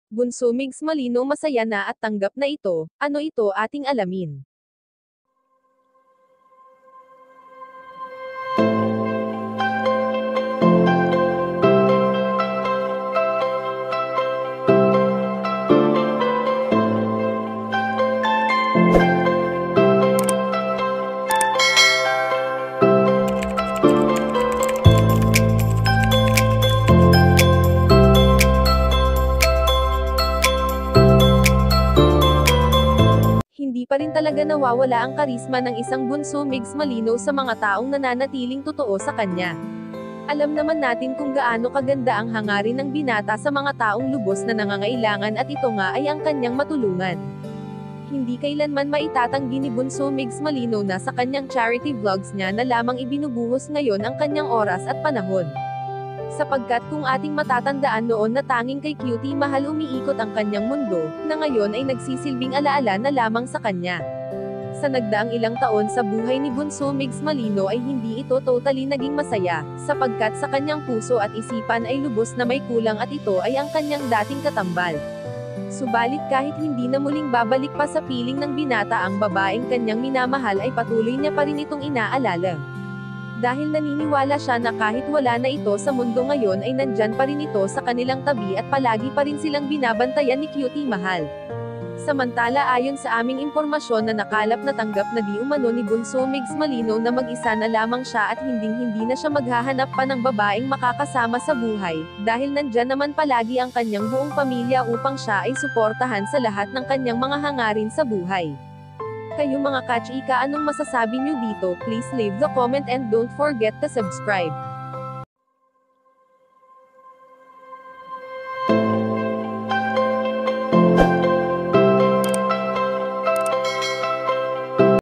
Bunso Migs Malino masaya na at tanggap na ito, ano ito ating alamin. Hindi pa rin talaga nawawala ang karisma ng isang Bunso Migs Malino sa mga taong nananatiling totoo sa kanya. Alam naman natin kung gaano kaganda ang hangarin ng binata sa mga taong lubos na nangangailangan at ito nga ay ang kanyang matulungan. Hindi kailanman maitatanggi ni Bunso Migs Malino na sa kanyang charity vlogs niya na lamang ibinubuhos ngayon ang kanyang oras at panahon. Sapagkat kung ating matatandaan noon na tanging kay Cutie Mahal umiikot ang kanyang mundo, na ngayon ay nagsisilbing alaala na lamang sa kanya. Sa nagdaang ilang taon sa buhay ni Bunso Migs Malino ay hindi ito totally naging masaya, sapagkat sa kanyang puso at isipan ay lubos na may kulang at ito ay ang kanyang dating katambal. Subalit kahit hindi na muling babalik pa sa piling ng binata ang babaeng kanyang minamahal ay patuloy niya pa rin itong inaalala. Dahil naniniwala siya na kahit wala na ito sa mundo ngayon ay nandyan pa rin ito sa kanilang tabi at palagi pa rin silang binabantayan ni Cutie Mahal. Samantala ayon sa aming impormasyon na nakalap na tanggap na di umano ni Bunso Migs Malino na mag-isa na lamang siya at hindi na siya maghahanap pa ng babaeng makakasama sa buhay, dahil nandyan naman palagi ang kanyang buong pamilya upang siya ay suportahan sa lahat ng kanyang mga hangarin sa buhay. Kayo mga kachika, anong masasabi nyo dito? Please leave the comment and don't forget to subscribe.